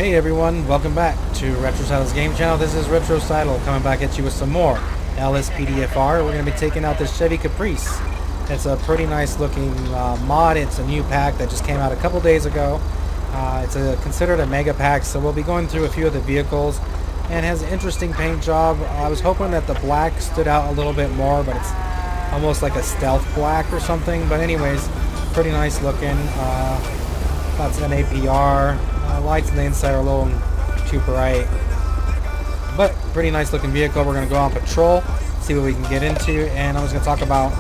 Hey everyone, welcome back to Retrocidal's game channel. This is Retrocidal coming back at you with some more LSPDFR. We're going to be taking out this Chevy Caprice. It's a pretty nice looking mod. It's a new pack that just came out a couple days ago. It's considered a mega pack, so we'll be going through a few of the vehicles. And it has an interesting paint job. I was hoping that the black stood out a little bit more, but it's almost like a stealth black or something. But anyways, pretty nice looking. That's an APR. Lights on the inside are a little too bright, but pretty nice looking vehicle. We're going to go on patrol, see what we can get into, and I was going to talk about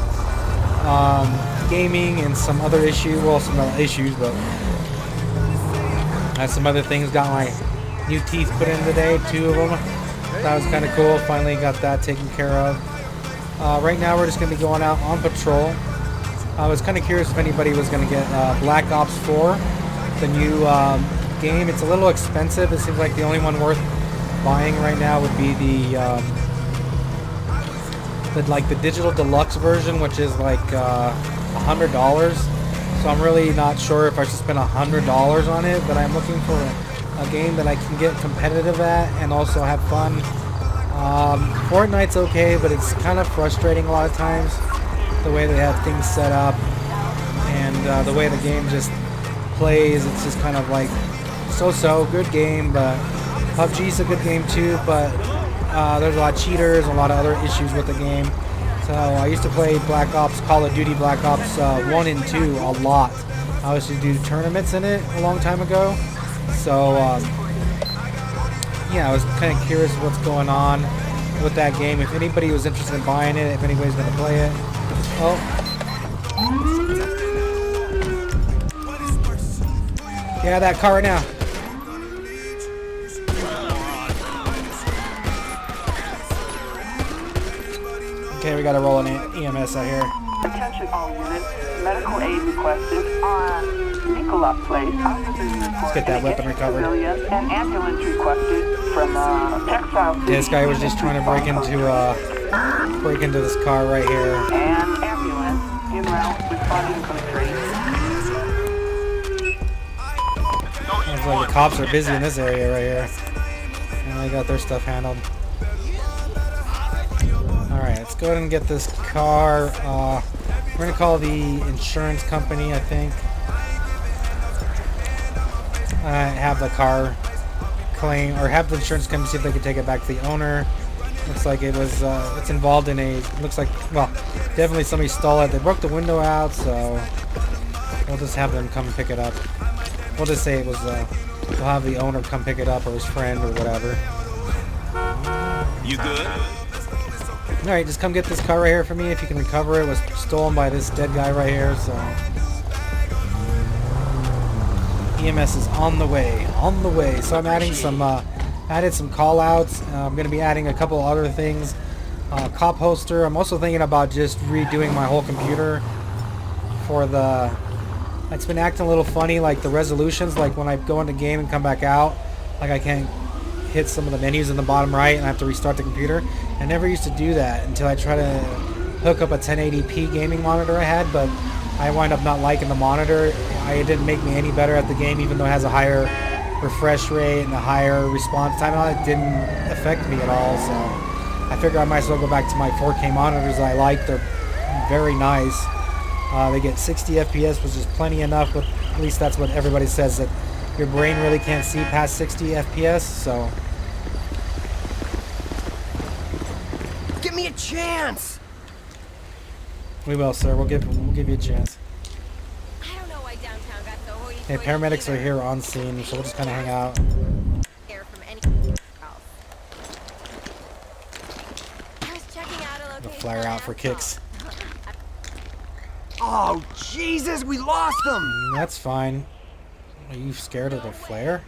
gaming and some other issues. Well, some other issues, but I had some other things. Got my new teeth put in today, 2 of them. That was kind of cool. Finally got that taken care of. Right now we're just going to be going out on patrol. I was kind of curious if anybody was going to get Black Ops 4, the new game. It's a little expensive. It seems like the only one worth buying right now would be the digital deluxe version, which is like $100. So I'm really not sure if I should spend $100 on it, but I'm looking for a game that I can get competitive at and also have fun. Fortnite's okay, but it's kind of frustrating a lot of times, the way they have things set up and the way the game just plays. It's just kind of like so-so. Good game, but PUBG's a good game too, but there's a lot of cheaters, a lot of other issues with the game. So I used to play Black Ops, Call of Duty Black Ops 1 and 2 a lot. I used to do tournaments in it a long time ago. So yeah, I was kind of curious what's going on with that game. If anybody was interested in buying it, if anybody's going to play it. Oh. Yeah, that car right now. Okay, we got to roll an EMS out here. Attention all units. Medical aid requested on Nicola Place. Let's get that weapon recovered. An ambulance requested from Textile City. Yeah, this guy was just trying to break into this car right here. And ambulance en route responding country. Looks like the cops are busy in this area right here. And they got their stuff handled. Alright, let's go ahead and get this car. We're going to call the insurance company, I think. Have the car claim, or have the insurance company see if they can take it back to the owner. Looks like it was, it's involved in a, looks like, well, definitely somebody stole it. They broke the window out, so we'll just have them come pick it up. We'll just say it was, we'll have the owner come pick it up, or his friend, or whatever. You good? Alright, just come get this car right here for me if you can recover it. It was stolen by this dead guy right here, so EMS is on the way, So I'm adding some, added some call outs. I'm going to be adding a couple other things. Cop holster. I'm also thinking about just redoing my whole computer for the, it's been acting a little funny, like the resolutions, like when I go into game and come back out, like I can't hit some of the menus in the bottom right and I have to restart the computer. I never used to do that until I tried to hook up a 1080p gaming monitor I had, but I wind up not liking the monitor. It didn't make me any better at the game, even though it has a higher refresh rate and a higher response time. It didn't affect me at all, so I figure I might as well go back to my 4K monitors I like. They're very nice. They get 60 FPS, which is plenty enough, but at least that's what everybody says, that your brain really can't see past 60 FPS, so. Give me a chance! We will, sir. We'll give you a chance. I don't know why downtown got so hoity-toity. Hey, paramedics are here on scene, so we'll just kind of hang out. From anywhere else. I was checking out a We'll location. flare out for kicks. Oh, Jesus, we lost them! That's fine. Are you scared of the flare?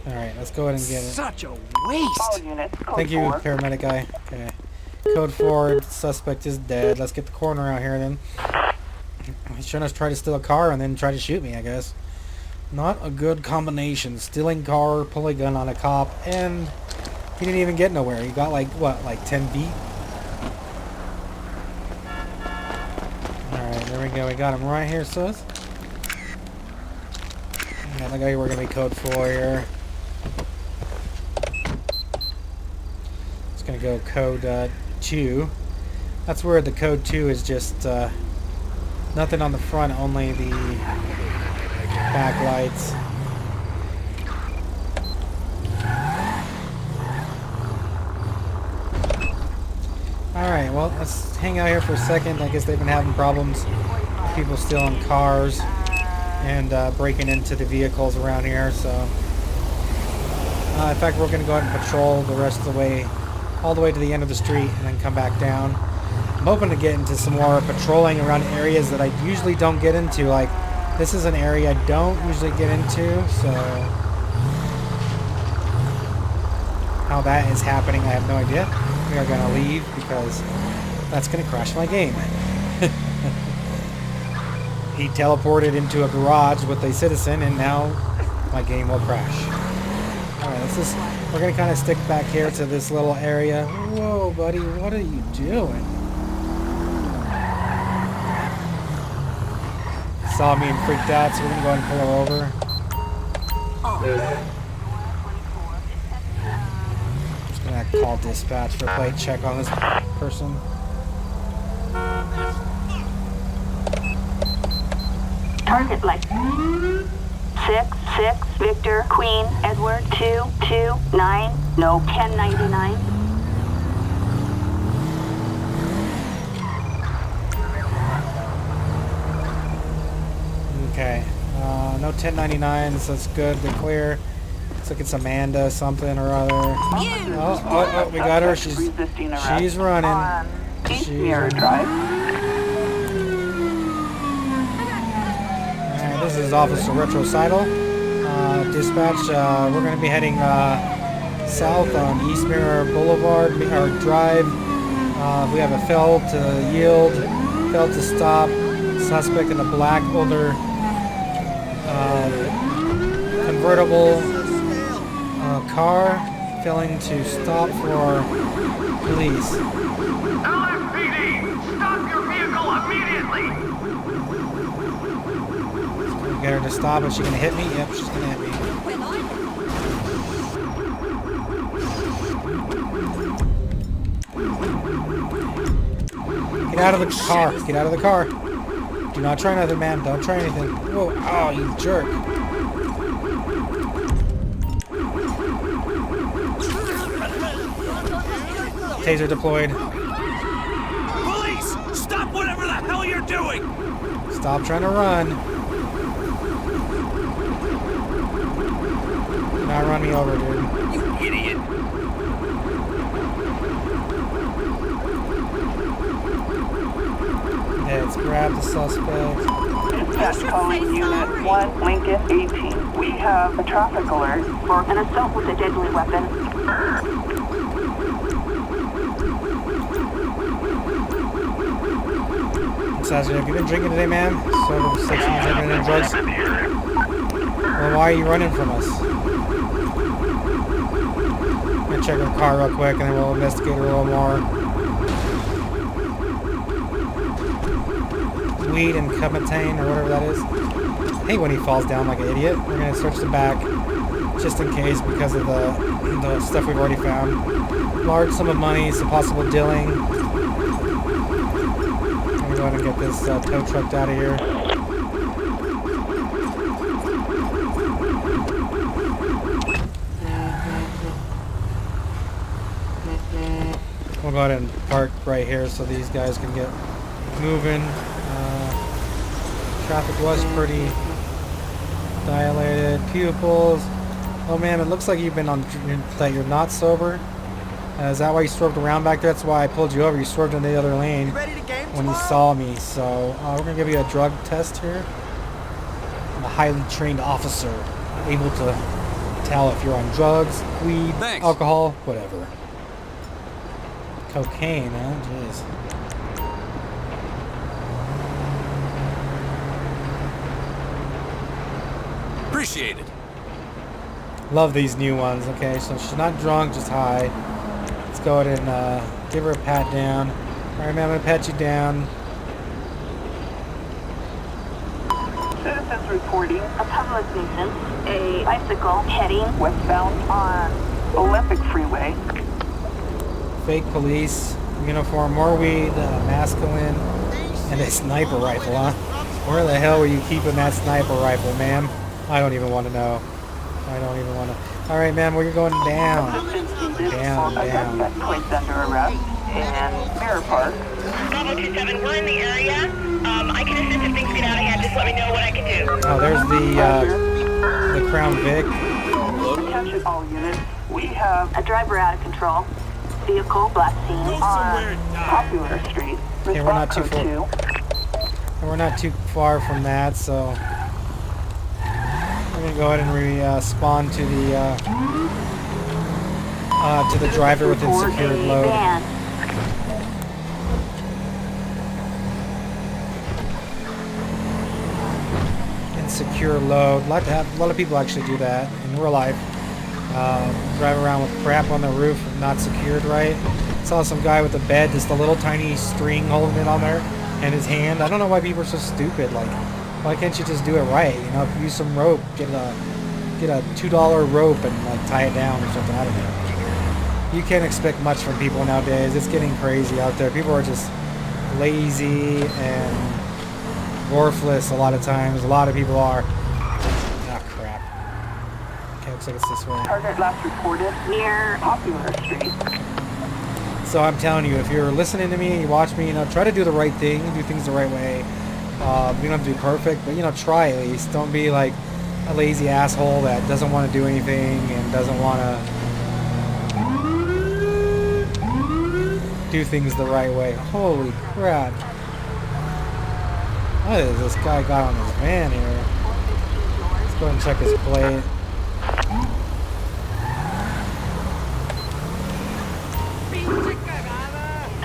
Alright, let's go ahead and get it. Such a All waste! units. Code Thank you, 4. paramedic guy. Okay. Code 4, suspect is dead. Let's get the coroner out here then. He shouldn't have tried to steal a car and then try to shoot me, I guess. Not a good combination. Stealing car, pull a gun on a cop, and he didn't even get nowhere. He got like, what, like 10 feet? Alright, there we go. We got him right here, sis. Yeah, look like we're gonna be code 4 here. It's gonna go code 2. That's where the code 2 is just nothing on the front, only the backlights. Alright, well, let's hang out here for a second. I guess they've been having problems. People stealing cars and breaking into the vehicles around here, so... in fact, we're going to go ahead and patrol the rest of the way, all the way to the end of the street, and then come back down. I'm hoping to get into some more patrolling around areas that I usually don't get into. Like, this is an area I don't usually get into, so... How that is happening, I have no idea. We are going to leave because that's going to crash my game. He teleported into a garage with a citizen, and now my game will crash. Alright, we're going to kind of stick back here to this little area. Whoa, buddy, what are you doing? Saw me and freaked out, so we're going to go ahead and pull her over. Just going to call dispatch for a plate check on this person. Target light. 6 Victor Queen Edward 229 no 1099. Okay, no 1099s, so that's good. They're clear. Looks like it's Amanda something or other. Oh, we got her. She's running. East Mirror Drive. This is Officer Retrocidal. Dispatch, we're going to be heading south on East Mirror Boulevard or Drive. We have a fail to yield, fail to stop. Suspect in a black older convertible car, failing to stop for police. LSPD, stop your vehicle immediately! Get her to stop. Is she gonna hit me? Yep, she's gonna hit me. Get out of the car. Get out of the car. Do not try nothing, man. Don't try anything. Whoa. Oh, you jerk. Taser deployed. Police! Stop whatever the hell you're doing! Stop trying to run. Do not run me over, dude. You idiot! Yeah, let's grab the suspect. Dispatch calling Unit 1 Lincoln 18. We have a traffic alert for an assault with a deadly weapon. Sergeant, have you been drinking today, ma'am? Sober 6 months, have been in drugs? Well, why are you running from us? I'm gonna check her car real quick and then we'll investigate her a little more. Weed and Comatane or whatever that is. I hate when he falls down like an idiot. We're gonna search the back just in case because of the stuff we've already found. Large sum of money, some possible dealing. Go ahead and get this tow truck out of here. We'll go ahead and park right here so these guys can get moving. Traffic was pretty dilated. Pupils. Oh man, it looks like you've been on that you're not sober. Is that why you swerved around back there? That's why I pulled you over. You swerved in the other lane when you saw me. So we're going to give you a drug test here. I'm a highly trained officer, able to tell if you're on drugs, weed, alcohol, whatever. Cocaine, huh? Jeez. Appreciate it. Love these new ones. Okay, so she's not drunk, just high. Let's go ahead and give her a pat down. Alright, man, I'm going to pat you down. Citizens reporting a public nuisance, a bicycle heading westbound on Olympic Freeway. Fake police uniform, more weed, masculine, and a sniper rifle, huh? Where the hell were you keeping that sniper rifle, ma'am? I don't even want to know. I don't even want to. All right, ma'am, we're going down. Down, A down. suspect placed under arrest in Mirror Park. Bravo 27, we're in the area. I can assist if things get out of hand. Just let me know what I can do. Oh, there's the Crown Vic. Attention all units. We have a driver out of control. Vehicle last seen on Popular Street. Okay, we're not too Response code far. And we're not too far from that, so we're gonna go ahead and respond to the driver with unsecured load. Insecure load. A lot of people actually do that in real life. Drive around with crap on the roof, not secured right. Saw some guy with a bed, just a little tiny string holding it on there, and his hand. I don't know why people are so stupid. Like, why can't you just do it right? You know, if you use some rope, get a $2 rope and like tie it down or something. I don't know. You can't expect much from people nowadays. It's getting crazy out there. People are just lazy and worthless a lot of times. A lot of people are. Ah, crap. Okay, looks like it's this way. Target last reported near Popular Street. So I'm telling you, if you're listening to me, you watch me, you know, try to do the right thing, do things the right way. You don't have to be perfect, but, you know, try at least. Don't be like a lazy asshole that doesn't want to do anything and doesn't want to do things the right way. Holy crap. What is this guy got on his van here? Let's go and check his plate.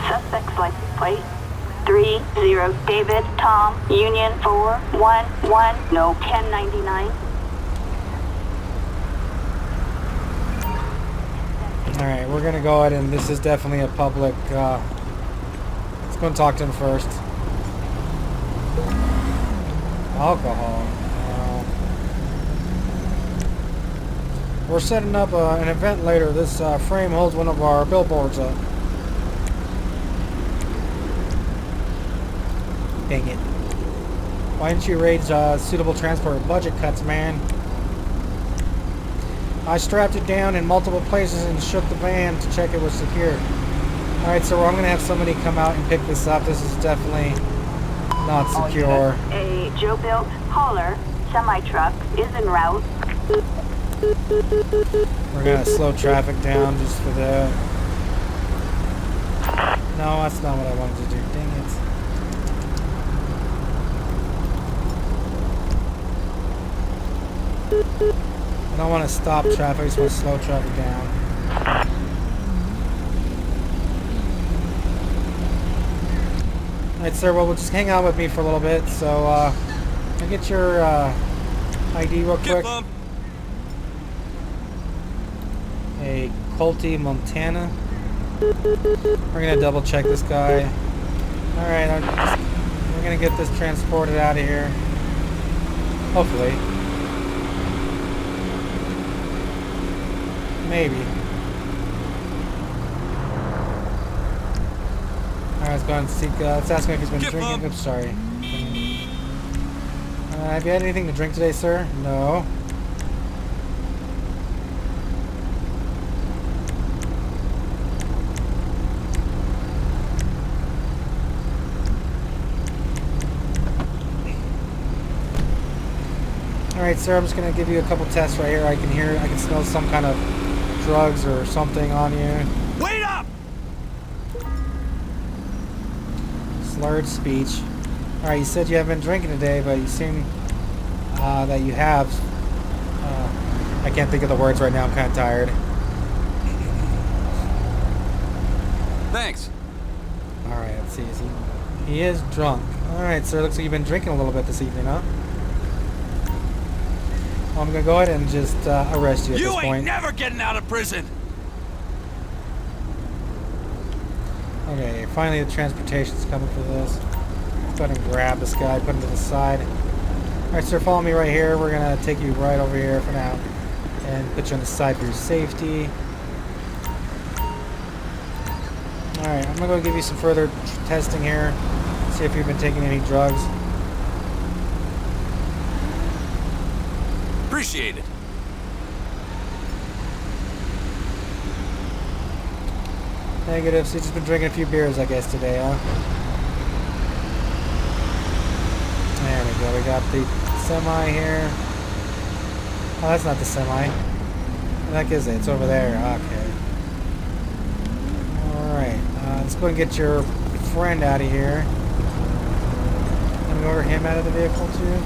Suspect's license plate 30 David Tom Union 411 no 1099. Alright, we're gonna go ahead and this is definitely a public let's go and talk to him first. Alcohol. We're setting up an event later. This frame holds one of our billboards up. Dang it. Why didn't you raise suitable transport budget cuts, man? I strapped it down in multiple places and shook the van to check it was secure. Alright, so I'm going to have somebody come out and pick this up. This is definitely not secure. A Joe-built hauler semi-truck is en route. We're going to slow traffic down just for that. No, that's not what I wanted to do. Dang it. I don't want to stop traffic, I just want to slow traffic down. Alright, sir, well, we'll just hang out with me for a little bit, so, can I get your, ID real quick? A Colty, Montana. We're gonna double check this guy. Alright, we're gonna get this transported out of here. Hopefully. Maybe. Alright, let's go and seek, let's ask him if he's been drinking. Oops, sorry. Have you had anything to drink today, sir? No. Alright, sir, I'm just going to give you a couple tests right here. I can smell some kind of drugs or something on you. Wait up! Slurred speech. Alright, you said you haven't been drinking today, but you seem that you have. I can't think of the words right now. I'm kind of tired. Thanks. Alright, let's see. He is drunk. Alright, sir, looks like you've been drinking a little bit this evening, huh? Well, I'm going to go ahead and just arrest you at this point. You ain't never getting out of prison! Okay, finally the transportation's coming for this. Let's go ahead and grab this guy, put him to the side. Alright, sir, follow me right here. We're gonna take you right over here for now and put you on the side for your safety. Alright, I'm gonna go give you some further testing here. See if you've been taking any drugs. Appreciate it. Negative, so you've just been drinking a few beers, I guess, today, huh? There we go, we got the semi here. Oh, that's not the semi. What the heck is it? It's over there. Okay. Alright, let's go and get your friend out of here. Let me order him out of the vehicle, too.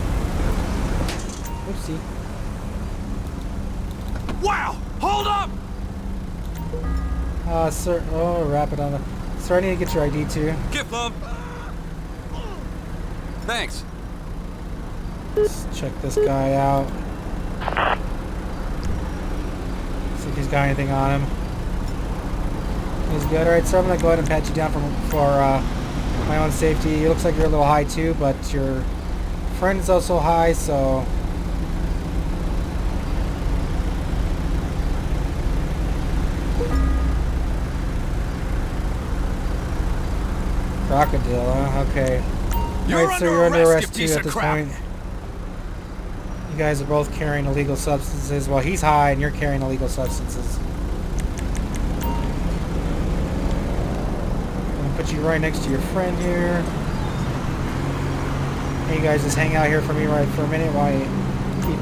Oopsie. Wow! Hold up! Sir, oh, wrap it on the... Sir, I need to get your ID, too. Gift love. Thanks. Let's check this guy out. See if he's got anything on him. He's good. Alright, so I'm going to go ahead and pat you down for my own safety. It looks like you're a little high too, but your friend is also high, so... Crocodile, huh? Okay. Alright, so you're under arrest too at this point. You guys are both carrying illegal substances. Well, he's high and you're carrying illegal substances. I'm gonna put you right next to your friend here. Hey, you guys just hang out here for me right for a minute while I keep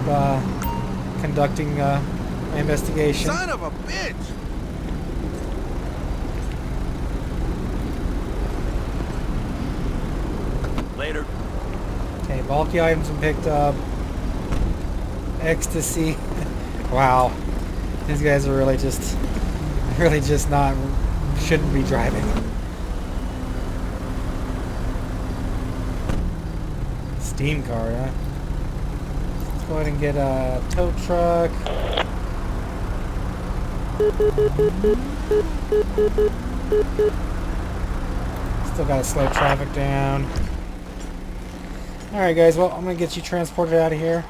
conducting my investigation. Son of a bitch! Later. Okay, bulky items been picked up. Ecstasy. Wow. These guys are really just not, shouldn't be driving. Steam car, huh? Let's go ahead and get a tow truck. Still gotta slow traffic down. Alright guys, well, I'm gonna get you transported out of here.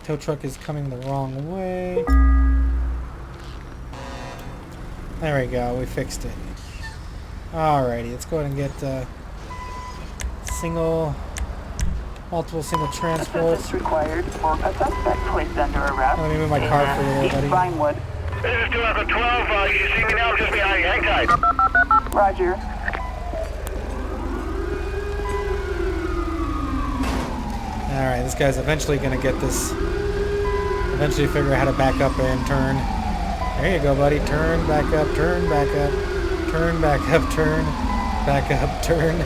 Tow truck is coming the wrong way. There we go, we fixed it. Alrighty, let's go ahead and get multiple single transports. Assistance required for a suspect placed under arrest. Let me move my car for you there, East buddy. Vinewood. This is 212. You see me now just behind you. Hang tight. Roger. Alright, this guy's eventually gonna get this. Eventually figure out how to back up and turn. There you go, buddy. Turn, back up, turn, back up. Turn, back up, turn. Back up, turn.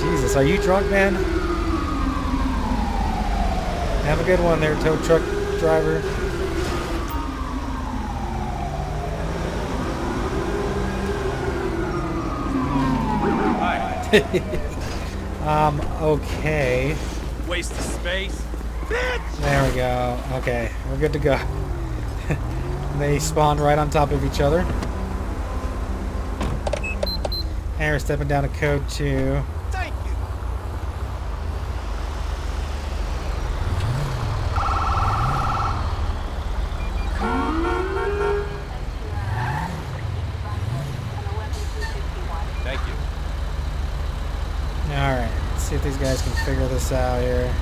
Jesus, are you drunk, man? Have a good one there, tow truck driver. Hi. Okay. Waste of space. There we go. Okay, we're good to go. They spawned right on top of each other. And we're stepping down to code 2. Thank you. Thank you. Alright, let's see if these guys can figure this out here.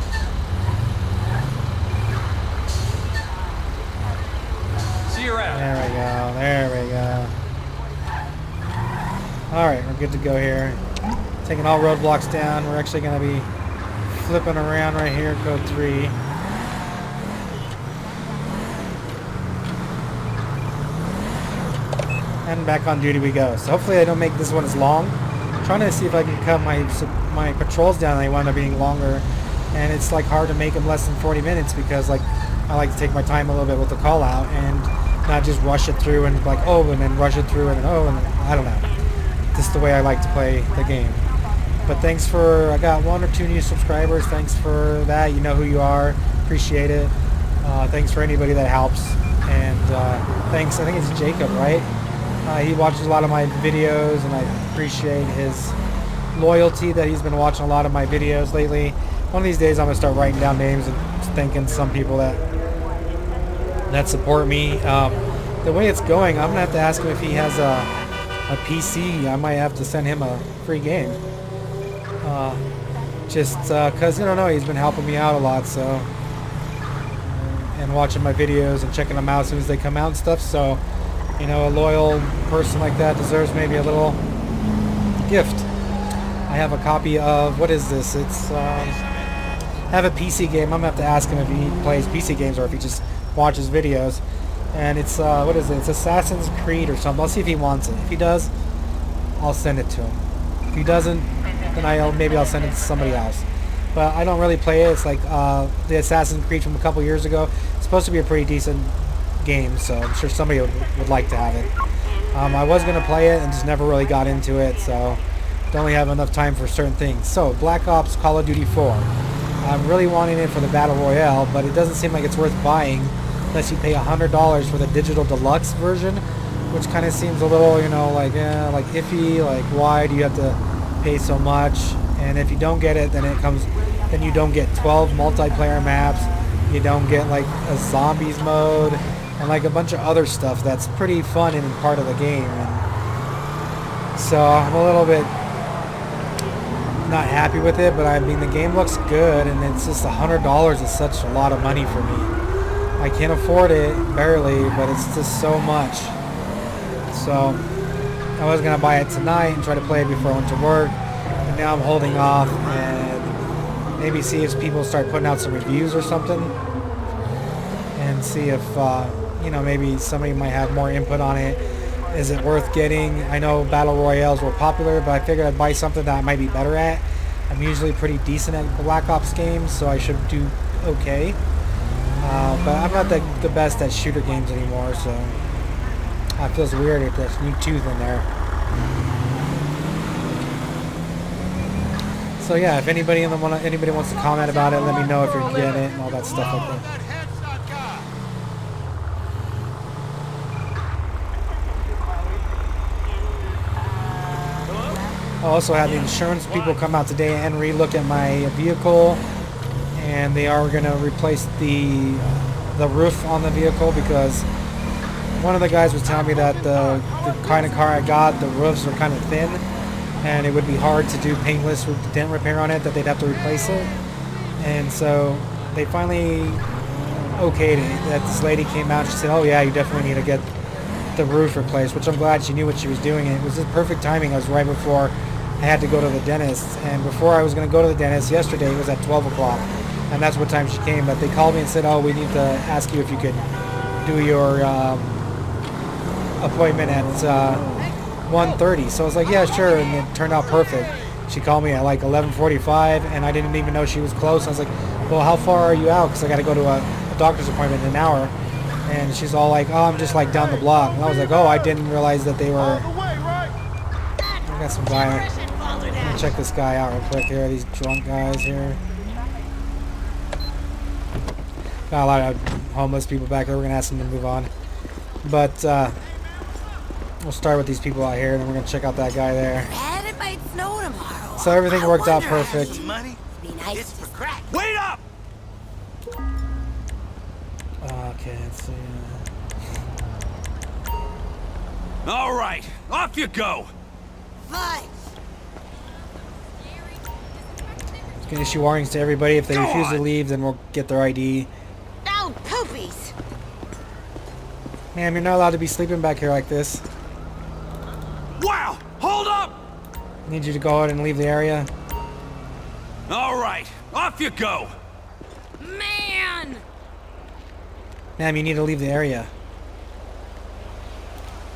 See you around. There we go, there we go. Alright, we're good to go here. Taking all roadblocks down. We're actually going to be flipping around right here, code 3. And back on duty we go. So hopefully I don't make this one as long. I'm trying to see if I can cut my patrols down. They wind up being longer. And it's like hard to make them less than 40 minutes because like I like to take my time a little bit with the call out and not just rush it through and like oh and then rush it through and then oh and then, I don't know. This is the way I like to play the game. But thanks for, I got 1 or 2 new subscribers. Thanks for that. You know who you are. Appreciate it. Thanks for anybody that helps. And thanks, I think it's Jacob, right? He watches a lot of my videos and I appreciate his loyalty that he's been watching a lot of my videos lately. One of these days I'm gonna start writing down names and thanking some people that support me. The way it's going, I'm gonna have to ask him if he has a PC. I might have to send him a free game. Just because, I don't know, he's been helping me out a lot, so, and watching my videos and checking them out as soon as they come out and stuff, so, you know, a loyal person like that deserves maybe a little gift. I have a copy of, what is this? It's, I have a PC game. I'm gonna have to ask him if he plays PC games or if he just watches videos. And it's, what is it? It's Assassin's Creed or something. I'll see if he wants it. If he does, I'll send it to him. If he doesn't, then maybe I'll send it to somebody else. But I don't really play it. It's like the Assassin's Creed from a couple years ago. It's supposed to be a pretty decent game, so I'm sure somebody would like to have it. I was going to play it and just never really got into it, so don't really have enough time for certain things. So, Black Ops Call of Duty 4. I'm really wanting it for the Battle Royale, but it doesn't seem like it's worth buying unless you pay $100 for the digital deluxe version, which kind of seems a little, you know, like iffy. Like, why do you have to pay so much? And if you don't get it, then you don't get 12 multiplayer maps. You don't get like a zombies mode and like a bunch of other stuff that's pretty fun and part of the game. And so I'm a little bit not happy with it, but I mean the game looks good, and it's just $100 is such a lot of money for me. I can't afford it, barely, but it's just so much. So I was gonna buy it tonight and try to play it before I went to work, and now I'm holding off and maybe see if people start putting out some reviews or something, and see if you know, maybe somebody might have more input on it. Is it worth getting? I know battle royales were popular, but I figured I'd buy something that I might be better at. I'm usually pretty decent at Black Ops games, so I should do okay. But I'm not the best at shooter games anymore, so it feels weird if there's new tooth in there. So yeah, if anybody wants to comment about it, let me know if you're getting it and all that stuff like that. I also had the insurance people come out today and re-look at my vehicle, and they are going to replace the roof on the vehicle, because one of the guys was telling me that the kind of car I got, the roofs are kind of thin, and it would be hard to do paintless dent repair on it, that they'd have to replace it. And so they finally okayed it. That this lady came out and she said, oh yeah, you definitely need to get the roof replaced, which I'm glad she knew what she was doing. And it was just perfect timing. I was right before I had to go to the dentist, and before I was going to go to the dentist yesterday, it was at 12 o'clock, and that's what time she came. But they called me and said, oh, we need to ask you if you could do your appointment at 1:30. So I was like, yeah, sure, and it turned out perfect. She called me at like 11:45, and I didn't even know she was close. I was like, well, how far are you out? Because I got to go to a doctor's appointment in an hour. And she's all like, oh, I'm just like down the block. And I was like, oh, I didn't realize that they were... I got some guy. Let me check this guy out real quick here. These drunk guys here. Got a lot of homeless people back there. We're going to ask them to move on. But we'll start with these people out here, and then we're going to check out that guy there. And it might snow tomorrow. So everything worked out perfect. Money? Be nice. It's for crack. Wait up! Okay, let's see. All right, off you go. Fudge. It's going to issue warnings to everybody. If they refuse to leave, then we'll get their ID. Oh, poopies. Ma'am, you're not allowed to be sleeping back here like this. Wow, hold up! I need you to go out and leave the area. All right, off you go. Man. Ma'am, you need to leave the area.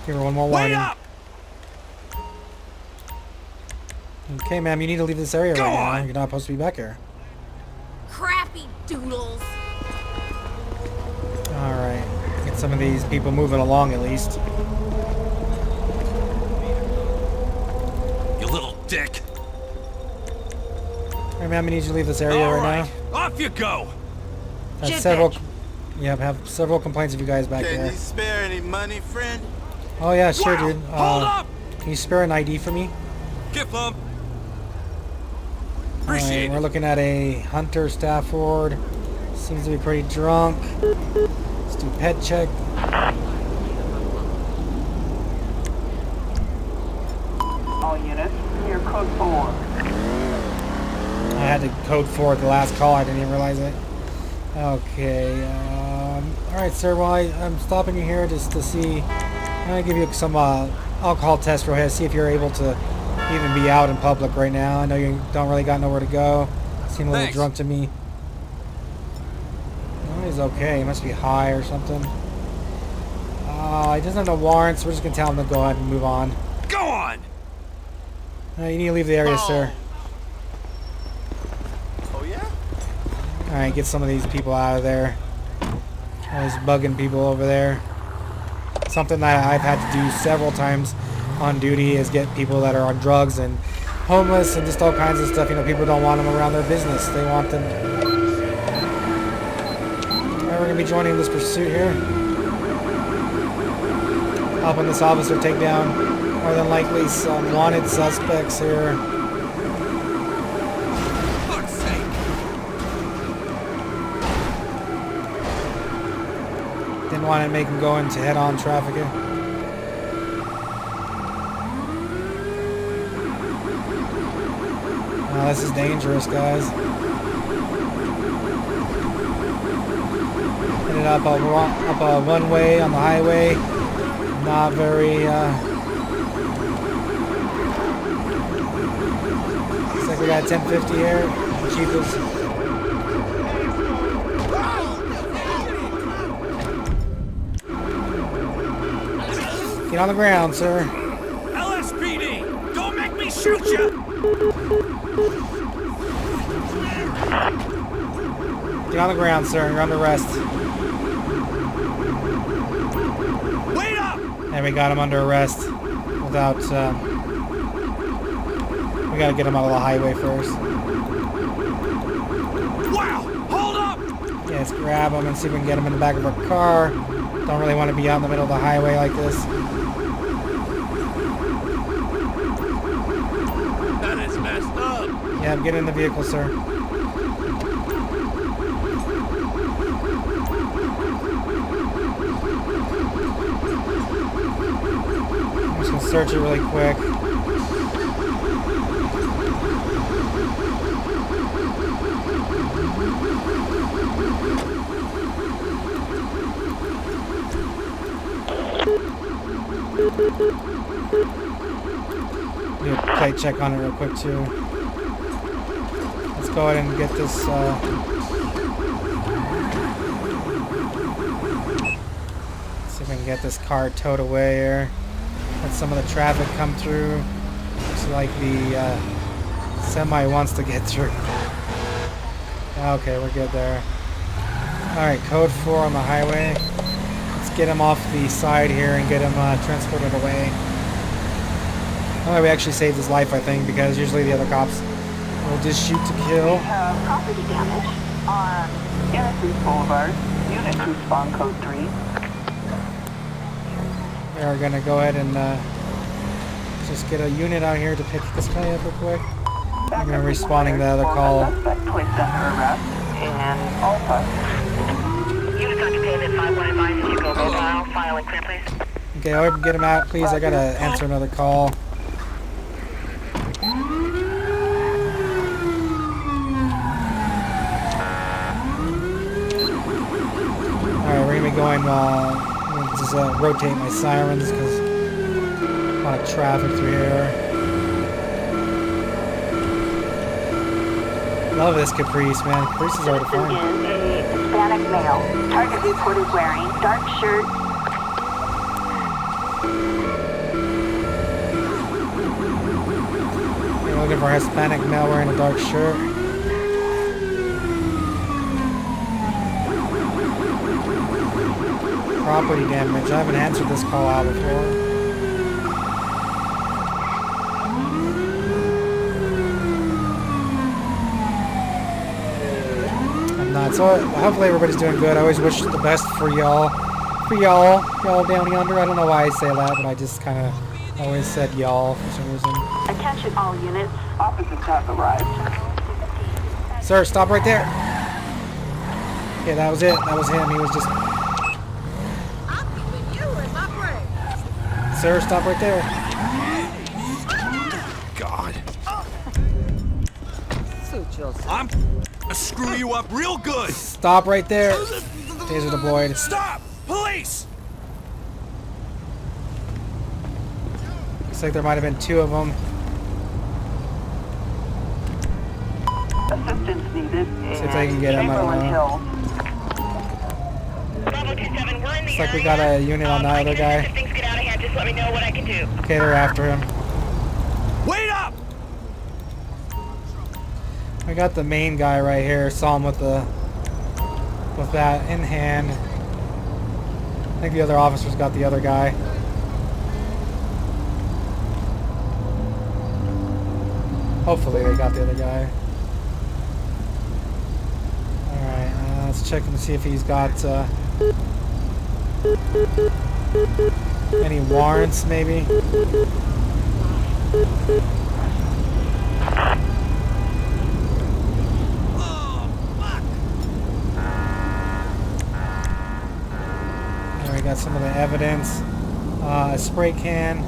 Give her one more Wait warning. up! Okay, ma'am, you need to leave this area Go right on. now. You're not supposed to be back here. Crappy doodles. Alright. Get some of these people moving along at least. You little dick. Alright, ma'am, I need you to leave this area All right right, off you go. now. Shit, Several... bitch. Yeah, I have several complaints of you guys back Can there. you spare any money, friend? Oh, yeah, sure, Wow, dude. hold up! Can you spare an ID for me? Gift lump. Appreciate we're it. looking at a Hunter Stafford. Seems to be pretty drunk. Let's do pet check. All units, clear code 4. I had to code 4 at the last call. I didn't even realize it. Okay. Alright, sir. Well, I'm stopping you here just to see. I'm going to give you some alcohol test real ahead. See if you're able to even be out in public right now. I know you don't really got nowhere to go. Seem a little Thanks. drunk to me. Oh, he's okay. He must be high or something. He doesn't have no warrants. We're just going to tell him to go ahead and move on. Go on! You need to leave the area, sir. Oh, yeah? Alright, get some of these people out of there. Always bugging people over there. Something that I've had to do several times on duty is get people that are on drugs and homeless and just all kinds of stuff. You know, people don't want them around their business. They want them. Alright, we're going to be joining this pursuit here. Helping this officer take down more than likely some wanted suspects here. Fuck's sake! Didn't want to make him go into head-on traffic here. This is dangerous, guys. Headed up a one-way on the highway. Not very, looks like we got 1050 here. Cheapest. Get on the ground, sir. LSPD! Don't make me shoot you! Get on the ground, sir. You're under arrest. Wait up! And we got him under arrest without, we gotta get him out of the highway first. Wow! Hold up! Yeah, let's grab him and see if we can get him in the back of our car. Don't really want to be out in the middle of the highway like this. That is messed up! Yeah, get in the vehicle, sir. I'm just gonna search it really quick. Do a plate check on it real quick too. Let's go ahead and get this. See if we can get this car towed away here. Let some of the traffic come through. Looks like the semi wants to get through. Okay, we're good there. Alright, code 4 on the highway. Let's get him off the side here and get him transported away. Oh, we actually saved his life, I think, because usually the other cops will just shoot to kill. We have property damage on Innocence Boulevard. Unit to spawn code 3. We're gonna go ahead and just get a unit out here to pick this guy up real quick. I'm gonna be responding to the other call. Suspect placed under arrest and all suspects. Units on containment 51 advises you go mobile. File and clear, please. Okay, I'll get him out, please. I gotta answer another call. Alright, we're gonna be going, just rotate my sirens because a lot of traffic through here. Love this Caprice, man. Caprice is hard to Citizen find. is a Hispanic male. Target reported wearing dark shirt. We're looking for a Hispanic male wearing a dark shirt. Property damage. I haven't answered this call out before. I'm not. So hopefully everybody's doing good. I always wish the best for y'all. Y'all down yonder. I don't know why I say that, but I just kind of always said y'all for some reason. Attention all units. Officers have arrived. Sir, stop right there. Okay, that was it. That was him. He was just... I'm keeping you in my brain. Sir, stop right there. God. Suit yourself. I'm gonna screw you up real good. Stop right there. Taser deployed. Stop! Police! Looks like there might have been 2 of them. Assistance needed. See if they can get him. I don't know. Bravo 27, we're in the Looks like we area. got a unit on that I other can assist guy. if things get out of hand. Just let me know what I can do. Okay, they're after him. Wait up! I got the main guy right here. Saw him with that in hand. I think the other officers got the other guy. Hopefully they got the other guy. Alright, let's check him to see if he's got any warrants maybe. There we got some of the evidence. A spray can.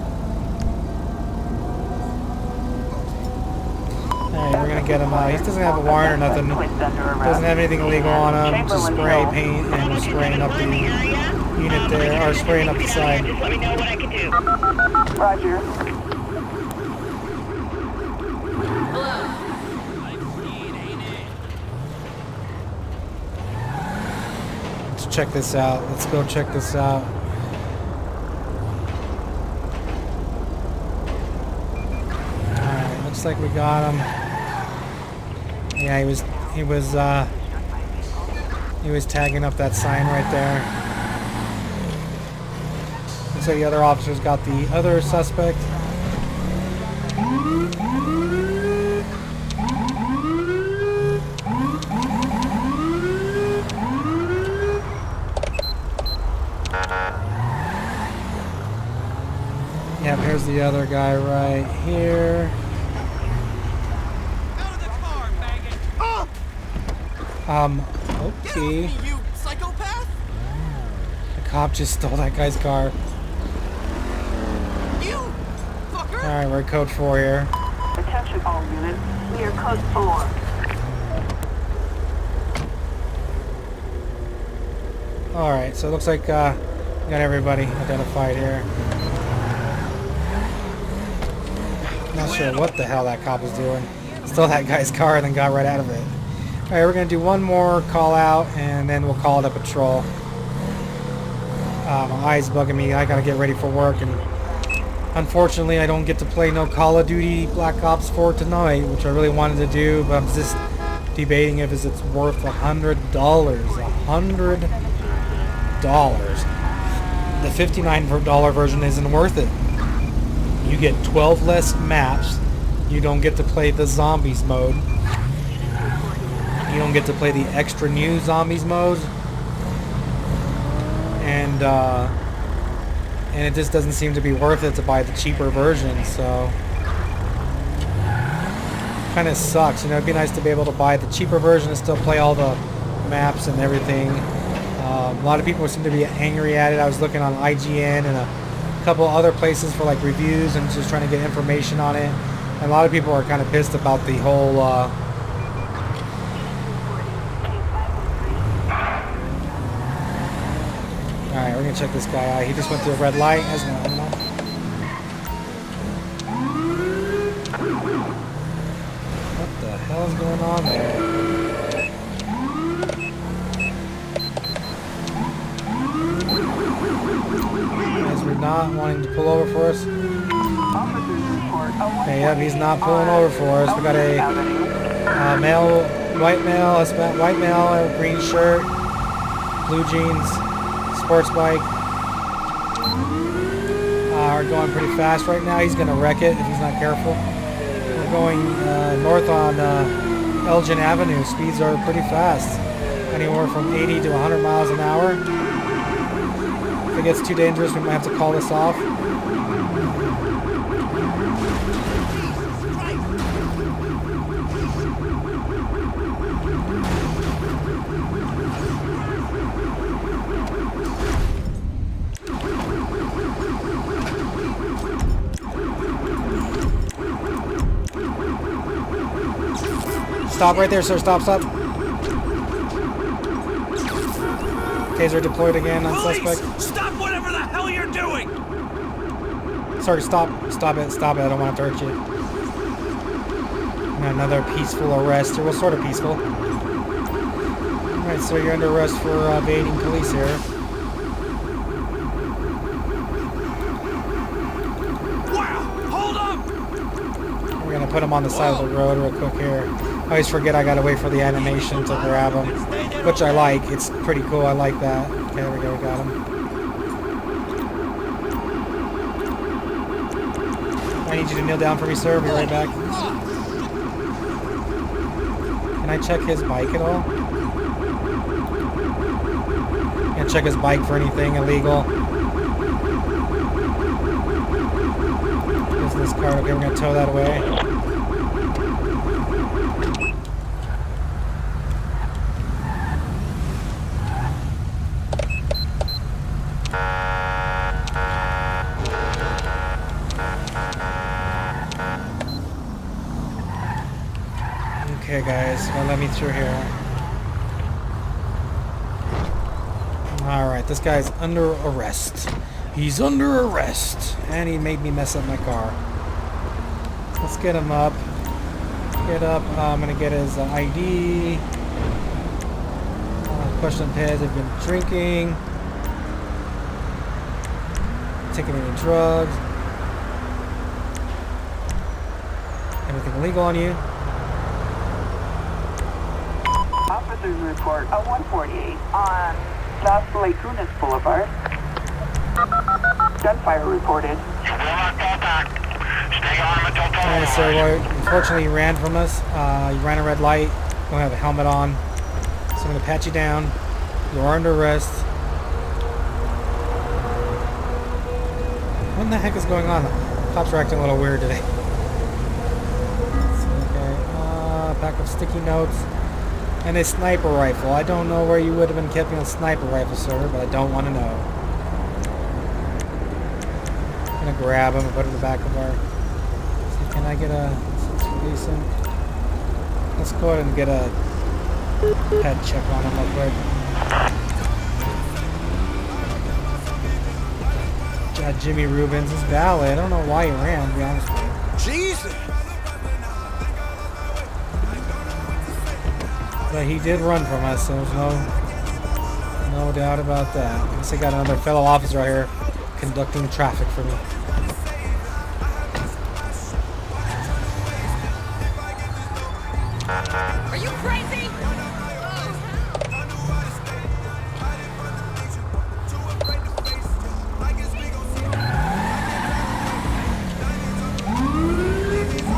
Alright, we're gonna get him. He doesn't have a warrant or nothing. Doesn't have anything illegal on him. Just spray paint and we're spraying up the unit there, or spraying up the side. Just let me know what I can do. Roger. Let's check this out. Let's go check this out. Alright, looks like we got him. Yeah, he was tagging up that sign right there. Looks like the other officers got the other suspect. Yep, here's the other guy right here. Out of the car, faggot! Okay. You psychopath! The cop just stole that guy's car. You fucker! Alright, we're at code 4 here. Attention all units. We are code 4. Alright, so it looks like we got everybody identified here. Not sure what the hell that cop was doing. Stole that guy's car and then got right out of it. Alright, we're going to do one more call out and then we'll call it a patrol. My eye's bugging me. I got to get ready for work, and unfortunately I don't get to play no Call of Duty Black Ops 4 tonight, which I really wanted to do, but I'm just debating if it's worth $100. $100. The $59 version isn't worth it. You get 12 less maps. You don't get to play the zombies mode. You don't get to play the extra new zombies mode. And it just doesn't seem to be worth it to buy the cheaper version, so kind of sucks. You know, it'd be nice to be able to buy the cheaper version and still play all the maps and everything. A lot of people seem to be angry at it. I was looking on IGN and a couple other places for like reviews and just trying to get information on it. And a lot of people are kind of pissed about the whole Alright, we're gonna check this guy out. He just went through a red light. That's not enough. What the hell is going on there? Guys, we're not wanting to pull over for us. Okay, yep, he's not pulling over for us. We got a white male, green shirt, blue jeans, sports bike. We're going pretty fast right now. He's gonna wreck it if he's not careful. We're going north on Elgin Avenue. Speeds are pretty fast, anywhere from 80 to 100 miles an hour. If it gets too dangerous, we might have to call this off. stop right there, sir. Stop, stop. Taser deployed again on suspect. Stop whatever the hell you're doing! Sorry, stop. Stop it. Stop it. I don't want it to hurt you. And another peaceful arrest. Well, sort of peaceful. Alright, so you're under arrest for evading police here. Wow! Hold up! We're gonna put him on the side of the road real quick here. I always forget I gotta wait for the animation to grab him, which I like. It's pretty cool. I like that. Okay, there we go. We got him. I need you to kneel down for me, sir. I'll be right back. Can I check his bike at all? Can I check his bike for anything illegal? Business card. Okay, we're gonna tow that away. Okay, guys, well, let me through here. Alright, this guy's under arrest. He's under arrest. And he made me mess up my car. Let's get him up. Get up. I'm going to get his ID. Question has have been drinking. Taking any drugs. Anything illegal on you? Officers report a 148 on Las Lagunas Boulevard. Gunfire reported. You will not fall back. Stay on him until total. Alright, so unfortunately he ran from us. He ran a red light. Don't have a helmet on. So I'm going to pat you down. You are under arrest. What in the heck is going on? The cops are acting a little weird today. Okay, pack of sticky notes. And a sniper rifle. I don't know where you would have been keeping a sniper rifle, sir, but I don't want to know. I'm going to grab him and put him in the back of our... So can I get a... Decent. Let's go ahead and get a head check on him real quick. Jimmy Rubens is valid. I don't know why he ran, to be honest with you. Jesus! But he did run from us, so there's no doubt about that. I guess I got another fellow officer right here conducting traffic for me. Are you crazy?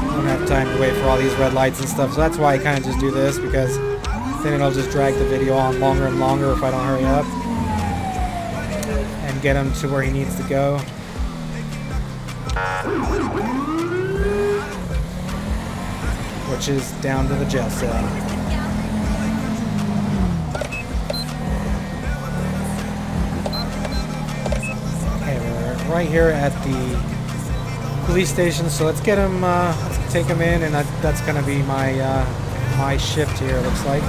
I don't have time to wait for all these red lights and stuff, so that's why I kind of just do this, because then it'll just drag the video on longer and longer if I don't hurry up and get him to where he needs to go. Which is down to the jail cell. Okay, we're right here at the police station, so let's get him, let's take him in, and that's going to be my my shift here, it looks like.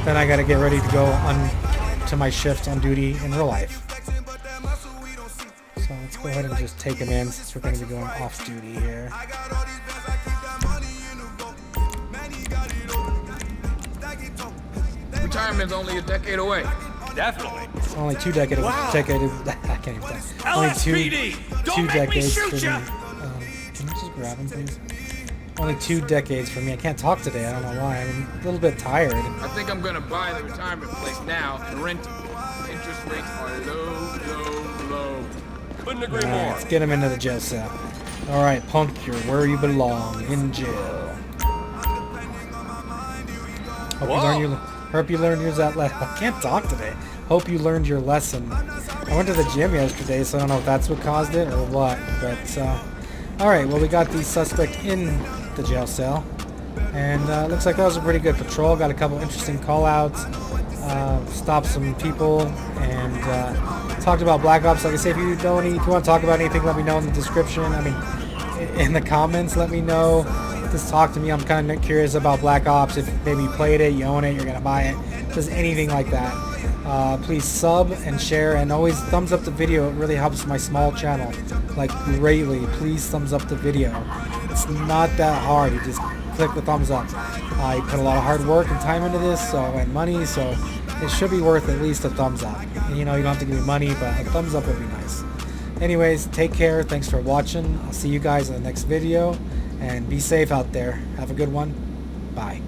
Then I got to get ready to go on to my shift on duty in real life. So let's go ahead and just take him in since we're going to be going off duty here. Retirement's only a decade away. Definitely. It's only 2 decades. Wow. I can't even talk. Only LSPD! Don't two make me decades shoot for me. ya! Can you just grab him, please? Only 2 decades for me. I can't talk today. I don't know why. I'm a little bit tired. I think I'm gonna buy the retirement place now and rent it. Interest rates are low, low, low. Couldn't agree Alright, more. let's get him into the jail cell. Alright, punk, you're where you belong, in jail. Hope you learned yours that lesson. I can't talk today. Hope you learned your lesson. I went to the gym yesterday, so I don't know if that's what caused it or what. But, alright, well, we got the suspect in the jail cell. And looks like that was a pretty good patrol. Got a couple interesting call-outs. Stopped some people. And talked about Black Ops. Like I say, if you want to talk about anything, let me know in the description. I mean, in the comments, let me know. just talk to me. I'm kind of curious about Black Ops. If maybe you played it, you own it, you're gonna buy it, just anything like that. Please sub and share, and always thumbs up the video. It really helps my small channel, like, greatly. Please thumbs up the video. It's not that hard. You just click the thumbs up. I put a lot of hard work and time into this, and money, so it should be worth at least a thumbs up. And, you know, you don't have to give me money, but a thumbs up would be nice. Anyways, take care. Thanks for watching. I'll see you guys in the next video, and be safe out there. Have a good one. Bye.